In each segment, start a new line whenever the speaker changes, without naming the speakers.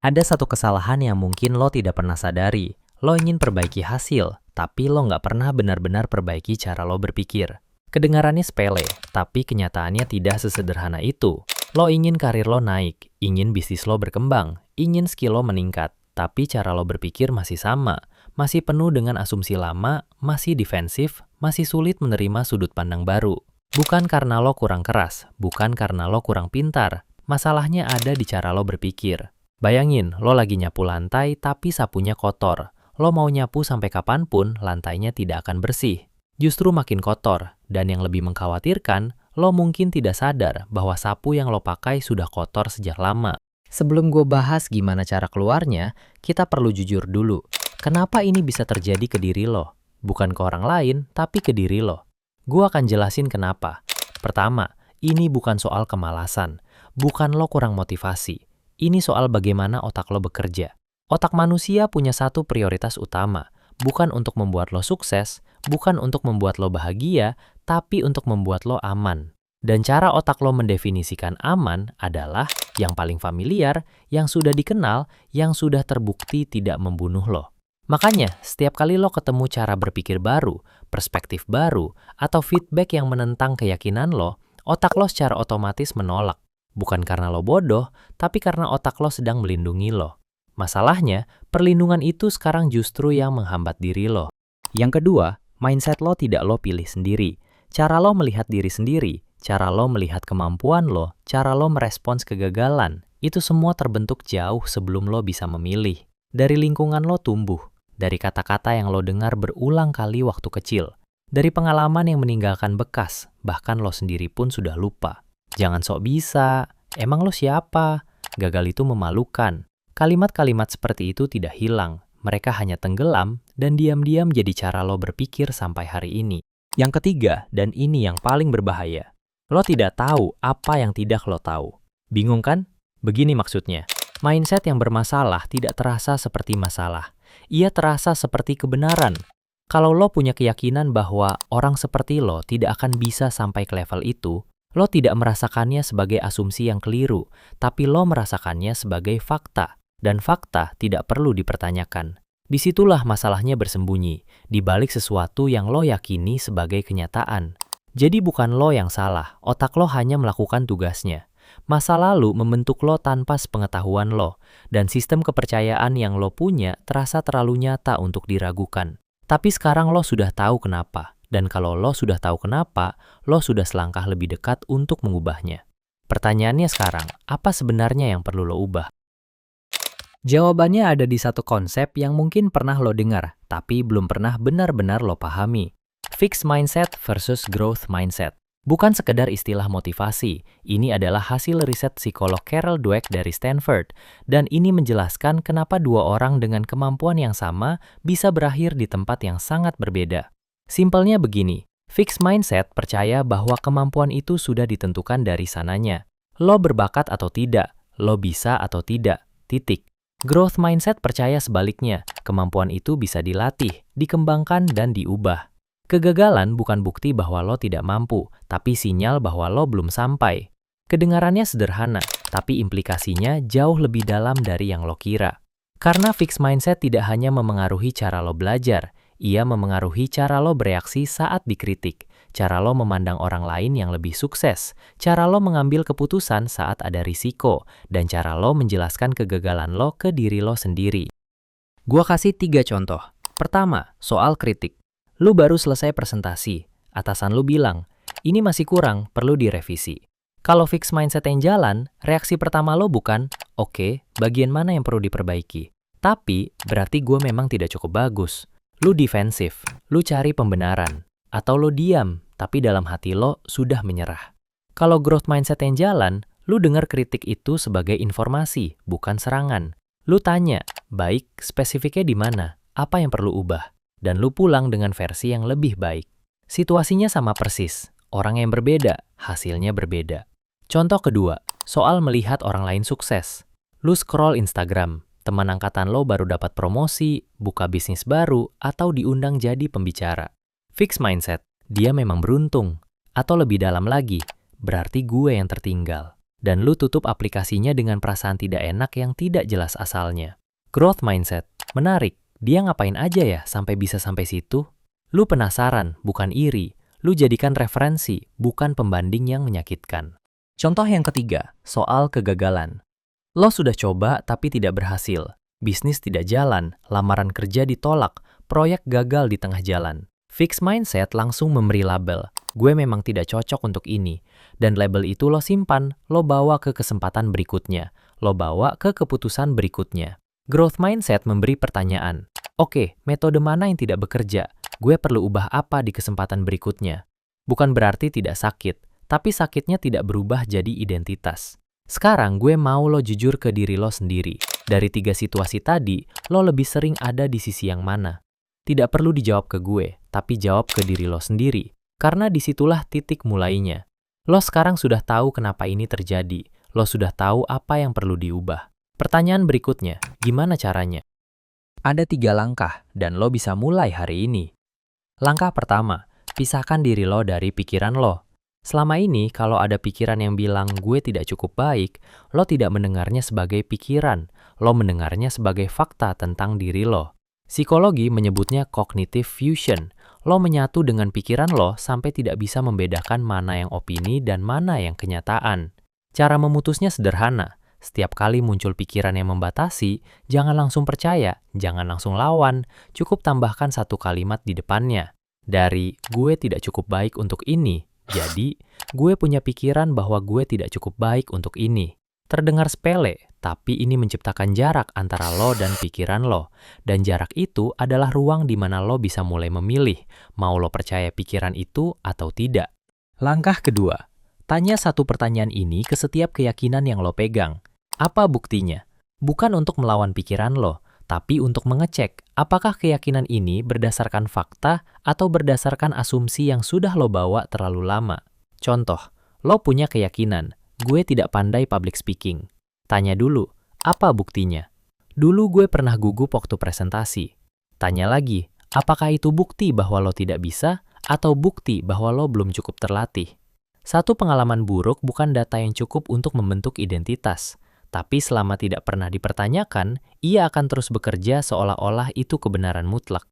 Ada satu kesalahan yang mungkin lo tidak pernah sadari. Lo ingin perbaiki hasil, tapi lo nggak pernah benar-benar perbaiki cara lo berpikir. Kedengarannya sepele, tapi kenyataannya tidak sesederhana itu. Lo ingin karir lo naik, ingin bisnis lo berkembang, ingin skill lo meningkat, tapi cara lo berpikir masih sama, masih penuh dengan asumsi lama, masih defensif, masih sulit menerima sudut pandang baru. Bukan karena lo kurang keras, bukan karena lo kurang pintar, masalahnya ada di cara lo berpikir. Bayangin, lo lagi nyapu lantai tapi sapunya kotor. Lo mau nyapu sampai kapanpun, lantainya tidak akan bersih. Justru makin kotor, dan yang lebih mengkhawatirkan, lo mungkin tidak sadar bahwa sapu yang lo pakai sudah kotor sejak lama. Sebelum gue bahas gimana cara keluarnya, kita perlu jujur dulu. Kenapa ini bisa terjadi ke diri lo? Bukan ke orang lain, tapi ke diri lo. Gue akan jelasin kenapa. Pertama, ini bukan soal kemalasan. Bukan lo kurang motivasi. Ini soal bagaimana otak lo bekerja. Otak manusia punya satu prioritas utama, bukan untuk membuat lo sukses, bukan untuk membuat lo bahagia, tapi untuk membuat lo aman. Dan cara otak lo mendefinisikan aman adalah yang paling familiar, yang sudah dikenal, yang sudah terbukti tidak membunuh lo. Makanya, setiap kali lo ketemu cara berpikir baru, perspektif baru, atau feedback yang menentang keyakinan lo, otak lo secara otomatis menolak. Bukan karena lo bodoh, tapi karena otak lo sedang melindungi lo. Masalahnya, perlindungan itu sekarang justru yang menghambat diri lo. Yang kedua, mindset lo tidak lo pilih sendiri. Cara lo melihat diri sendiri, cara lo melihat kemampuan lo, cara lo merespons kegagalan, itu semua terbentuk jauh sebelum lo bisa memilih. Dari lingkungan lo tumbuh, dari kata-kata yang lo dengar berulang kali waktu kecil, dari pengalaman yang meninggalkan bekas, bahkan lo sendiri pun sudah lupa. Jangan sok bisa, emang lo siapa? Gagal itu memalukan. Kalimat-kalimat seperti itu tidak hilang, mereka hanya tenggelam dan diam-diam jadi cara lo berpikir sampai hari ini. Yang ketiga, dan ini yang paling berbahaya, lo tidak tahu apa yang tidak lo tahu. Bingung kan? Begini maksudnya, mindset yang bermasalah tidak terasa seperti masalah. Ia terasa seperti kebenaran. Kalau lo punya keyakinan bahwa orang seperti lo tidak akan bisa sampai ke level itu, lo tidak merasakannya sebagai asumsi yang keliru, tapi lo merasakannya sebagai fakta. Dan fakta tidak perlu dipertanyakan. Disitulah masalahnya bersembunyi, di balik sesuatu yang lo yakini sebagai kenyataan. Jadi bukan lo yang salah, otak lo hanya melakukan tugasnya. Masa lalu membentuk lo tanpa sepengetahuan lo, dan sistem kepercayaan yang lo punya terasa terlalu nyata untuk diragukan. Tapi sekarang lo sudah tahu kenapa. Dan kalau lo sudah tahu kenapa, lo sudah selangkah lebih dekat untuk mengubahnya. Pertanyaannya sekarang, apa sebenarnya yang perlu lo ubah? Jawabannya ada di satu konsep yang mungkin pernah lo dengar, tapi belum pernah benar-benar lo pahami. Fixed mindset versus growth mindset. Bukan sekedar istilah motivasi, ini adalah hasil riset psikolog Carol Dweck dari Stanford, dan ini menjelaskan kenapa dua orang dengan kemampuan yang sama bisa berakhir di tempat yang sangat berbeda. Simpelnya begini, fixed mindset percaya bahwa kemampuan itu sudah ditentukan dari sananya. Lo berbakat atau tidak, lo bisa atau tidak, titik. Growth mindset percaya sebaliknya, kemampuan itu bisa dilatih, dikembangkan, dan diubah. Kegagalan bukan bukti bahwa lo tidak mampu, tapi sinyal bahwa lo belum sampai. Kedengarannya sederhana, tapi implikasinya jauh lebih dalam dari yang lo kira. Karena fixed mindset tidak hanya memengaruhi cara lo belajar, ia memengaruhi cara lo bereaksi saat dikritik, cara lo memandang orang lain yang lebih sukses, cara lo mengambil keputusan saat ada risiko, dan cara lo menjelaskan kegagalan lo ke diri lo sendiri. Gua kasih 3 contoh. Pertama, soal kritik. Lu baru selesai presentasi, atasan lu bilang, ini masih kurang, perlu direvisi. Kalau fixed mindset yang jalan, reaksi pertama lo bukan, oke, bagian mana yang perlu diperbaiki. Tapi, berarti gue memang tidak cukup bagus. Lu defensif, lu cari pembenaran. Atau lu diam, tapi dalam hati lo sudah menyerah. Kalau growth mindset yang jalan, lu dengar kritik itu sebagai informasi, bukan serangan. Lu tanya, baik, spesifiknya di mana? Apa yang perlu ubah? Dan lu pulang dengan versi yang lebih baik. Situasinya sama persis, orang yang berbeda, hasilnya berbeda. Contoh kedua, soal melihat orang lain sukses. Lu scroll Instagram, teman angkatan lo baru dapat promosi, buka bisnis baru, atau diundang jadi pembicara. Fixed mindset, dia memang beruntung. Atau lebih dalam lagi, berarti gue yang tertinggal. dan lu tutup aplikasinya dengan perasaan tidak enak yang tidak jelas asalnya. Growth mindset. Menarik. Dia ngapain aja ya sampai bisa sampai situ? Lu penasaran, bukan iri. Lu jadikan referensi, bukan pembanding yang menyakitkan. Contoh yang ketiga, soal kegagalan. Lo sudah coba tapi tidak berhasil. Bisnis tidak jalan, lamaran kerja ditolak, proyek gagal di tengah jalan. Fixed mindset langsung memberi label. Gue memang tidak cocok untuk ini. Dan label itu lo simpan, lo bawa ke kesempatan berikutnya. Lo bawa ke keputusan berikutnya. Growth mindset memberi pertanyaan. Oke, metode mana yang tidak bekerja? Gue perlu ubah apa di kesempatan berikutnya? Bukan berarti tidak sakit, tapi sakitnya tidak berubah jadi identitas. Sekarang gue mau lo jujur ke diri lo sendiri. Dari 3 situasi tadi, lo lebih sering ada di sisi yang mana? Tidak perlu dijawab ke gue, tapi jawab ke diri lo sendiri. Karena disitulah titik mulainya. Lo sekarang sudah tahu kenapa ini terjadi. Lo sudah tahu apa yang perlu diubah. Pertanyaan berikutnya, gimana caranya? Ada 3 langkah, dan lo bisa mulai hari ini. Langkah pertama, pisahkan diri lo dari pikiran lo. Selama ini, kalau ada pikiran yang bilang gue tidak cukup baik, lo tidak mendengarnya sebagai pikiran, lo mendengarnya sebagai fakta tentang diri lo. Psikologi menyebutnya cognitive fusion. Lo menyatu dengan pikiran lo sampai tidak bisa membedakan mana yang opini dan mana yang kenyataan. Cara memutusnya sederhana. Setiap kali muncul pikiran yang membatasi, jangan langsung percaya, jangan langsung lawan, cukup tambahkan 1 kalimat di depannya. Dari, gue tidak cukup baik untuk ini, jadi, gue punya pikiran bahwa gue tidak cukup baik untuk ini. Terdengar sepele, tapi ini menciptakan jarak antara lo dan pikiran lo. Dan jarak itu adalah ruang di mana lo bisa mulai memilih, mau lo percaya pikiran itu atau tidak. Langkah kedua, tanya 1 pertanyaan ini ke setiap keyakinan yang lo pegang. Apa buktinya? Bukan untuk melawan pikiran lo, tapi untuk mengecek apakah keyakinan ini berdasarkan fakta atau berdasarkan asumsi yang sudah lo bawa terlalu lama. Contoh, lo punya keyakinan, gue tidak pandai public speaking. Tanya dulu, apa buktinya? Dulu gue pernah gugup waktu presentasi. Tanya lagi, apakah itu bukti bahwa lo tidak bisa atau bukti bahwa lo belum cukup terlatih? 1 pengalaman buruk bukan data yang cukup untuk membentuk identitas. Tapi selama tidak pernah dipertanyakan, ia akan terus bekerja seolah-olah itu kebenaran mutlak.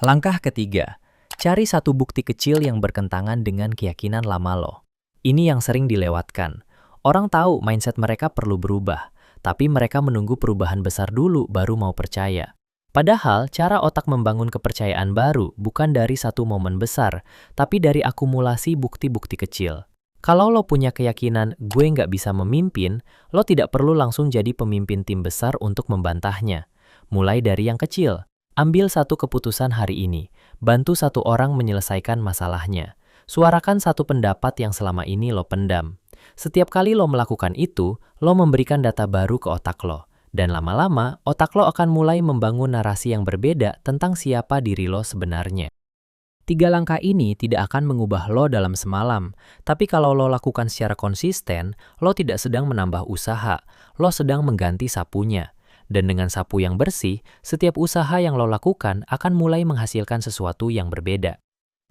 Langkah ketiga, cari 1 bukti kecil yang bertentangan dengan keyakinan lama lo. Ini yang sering dilewatkan. Orang tahu mindset mereka perlu berubah, tapi mereka menunggu perubahan besar dulu baru mau percaya. Padahal, cara otak membangun kepercayaan baru bukan dari 1 momen besar, tapi dari akumulasi bukti-bukti kecil. Kalau lo punya keyakinan gue nggak bisa memimpin, lo tidak perlu langsung jadi pemimpin tim besar untuk membantahnya. Mulai dari yang kecil, ambil 1 keputusan hari ini, bantu 1 orang menyelesaikan masalahnya. Suarakan 1 pendapat yang selama ini lo pendam. Setiap kali lo melakukan itu, lo memberikan data baru ke otak lo. Dan lama-lama, otak lo akan mulai membangun narasi yang berbeda tentang siapa diri lo sebenarnya. 3 langkah ini tidak akan mengubah lo dalam semalam, tapi kalau lo lakukan secara konsisten, lo tidak sedang menambah usaha, lo sedang mengganti sapunya. Dan dengan sapu yang bersih, setiap usaha yang lo lakukan akan mulai menghasilkan sesuatu yang berbeda.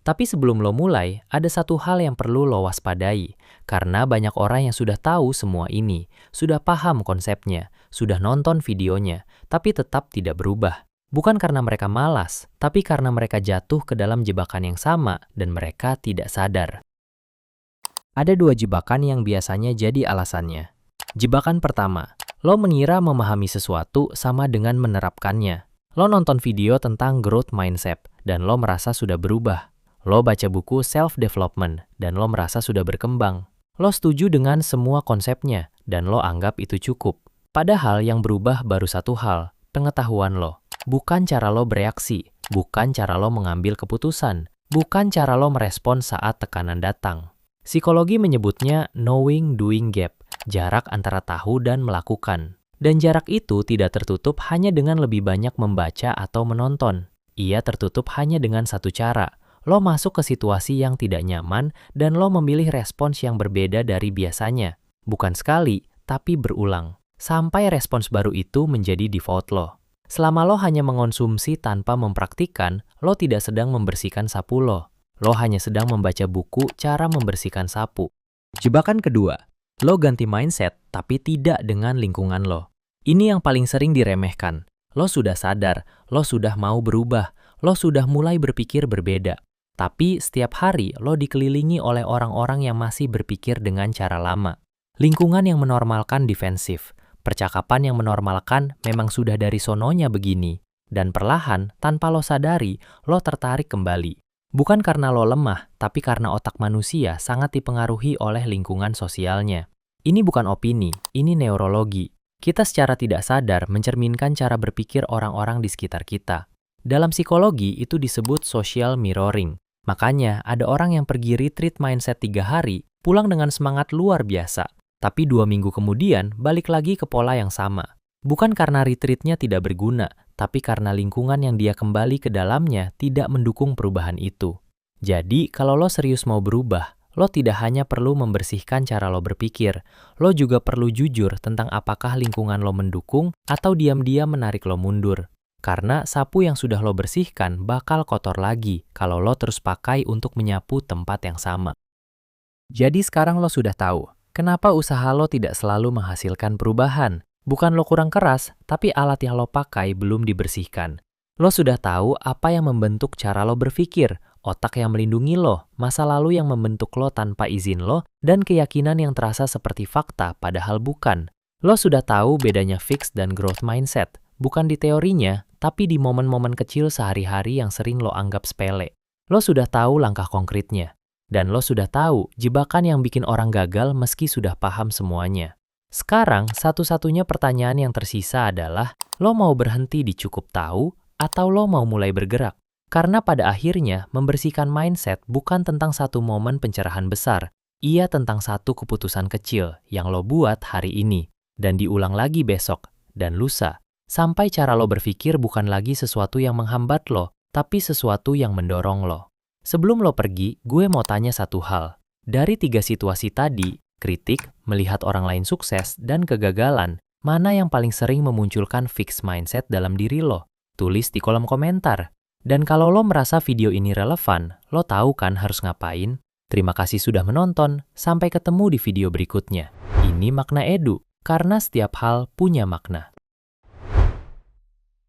Tapi sebelum lo mulai, ada 1 hal yang perlu lo waspadai, karena banyak orang yang sudah tahu semua ini, sudah paham konsepnya, sudah nonton videonya, tapi tetap tidak berubah. Bukan karena mereka malas, tapi karena mereka jatuh ke dalam jebakan yang sama dan mereka tidak sadar. Ada 2 jebakan yang biasanya jadi alasannya. Jebakan pertama, lo mengira memahami sesuatu sama dengan menerapkannya. Lo nonton video tentang growth mindset dan lo merasa sudah berubah. Lo baca buku self-development dan lo merasa sudah berkembang. Lo setuju dengan semua konsepnya dan lo anggap itu cukup. Padahal yang berubah baru 1 hal, pengetahuan lo. Bukan cara lo bereaksi, bukan cara lo mengambil keputusan, bukan cara lo merespon saat tekanan datang. Psikologi menyebutnya knowing-doing gap, jarak antara tahu dan melakukan. Dan jarak itu tidak tertutup hanya dengan lebih banyak membaca atau menonton. Ia tertutup hanya dengan 1 cara. Lo masuk ke situasi yang tidak nyaman dan lo memilih respons yang berbeda dari biasanya. Bukan sekali, tapi berulang. Sampai respons baru itu menjadi default lo. Selama lo hanya mengonsumsi tanpa mempraktikkan, lo tidak sedang membersihkan sapu lo. Lo hanya sedang membaca buku cara membersihkan sapu. Jebakan kedua, Lo ganti mindset, tapi tidak dengan lingkungan lo. Ini yang paling sering diremehkan. Lo sudah sadar, lo sudah mau berubah, lo sudah mulai berpikir berbeda. Tapi setiap hari lo dikelilingi oleh orang-orang yang masih berpikir dengan cara lama. Lingkungan yang menormalkan defensif. Percakapan yang menormalkan memang sudah dari sononya begini. Dan perlahan, tanpa lo sadari, lo tertarik kembali. Bukan karena lo lemah, tapi karena otak manusia sangat dipengaruhi oleh lingkungan sosialnya. Ini bukan opini, ini neurologi. Kita secara tidak sadar mencerminkan cara berpikir orang-orang di sekitar kita. Dalam psikologi itu disebut social mirroring. Makanya ada orang yang pergi retreat mindset 3 hari, pulang dengan semangat luar biasa. Tapi 2 minggu kemudian balik lagi ke pola yang sama. Bukan karena retreatnya tidak berguna, tapi karena lingkungan yang dia kembali ke dalamnya tidak mendukung perubahan itu. Jadi, kalau lo serius mau berubah, lo tidak hanya perlu membersihkan cara lo berpikir, lo juga perlu jujur tentang apakah lingkungan lo mendukung atau diam-diam menarik lo mundur. Karena sapu yang sudah lo bersihkan bakal kotor lagi kalau lo terus pakai untuk menyapu tempat yang sama. Jadi sekarang lo sudah tahu, kenapa usaha lo tidak selalu menghasilkan perubahan. Bukan lo kurang keras, tapi alat yang lo pakai belum dibersihkan. Lo sudah tahu apa yang membentuk cara lo berpikir, otak yang melindungi lo, masa lalu yang membentuk lo tanpa izin lo, dan keyakinan yang terasa seperti fakta padahal bukan. Lo sudah tahu bedanya fixed dan growth mindset, bukan di teorinya, tapi di momen-momen kecil sehari-hari yang sering lo anggap sepele. Lo sudah tahu langkah konkretnya, dan lo sudah tahu jebakan yang bikin orang gagal meski sudah paham semuanya. Sekarang, satu-satunya pertanyaan yang tersisa adalah, lo mau berhenti di cukup tahu, atau lo mau mulai bergerak? Karena pada akhirnya, membersihkan mindset bukan tentang satu momen pencerahan besar. Ia tentang satu keputusan kecil yang lo buat hari ini, dan diulang lagi besok, dan lusa. Sampai cara lo berpikir bukan lagi sesuatu yang menghambat lo, tapi sesuatu yang mendorong lo. Sebelum lo pergi, gue mau tanya satu hal. Dari 3 situasi tadi, kritik, melihat orang lain sukses, dan kegagalan, mana yang paling sering memunculkan fixed mindset dalam diri lo? Tulis di kolom komentar. Dan kalau lo merasa video ini relevan, lo tahu kan harus ngapain? Terima kasih sudah menonton, sampai ketemu di video berikutnya. Ini Makna Edu, karena setiap hal punya makna.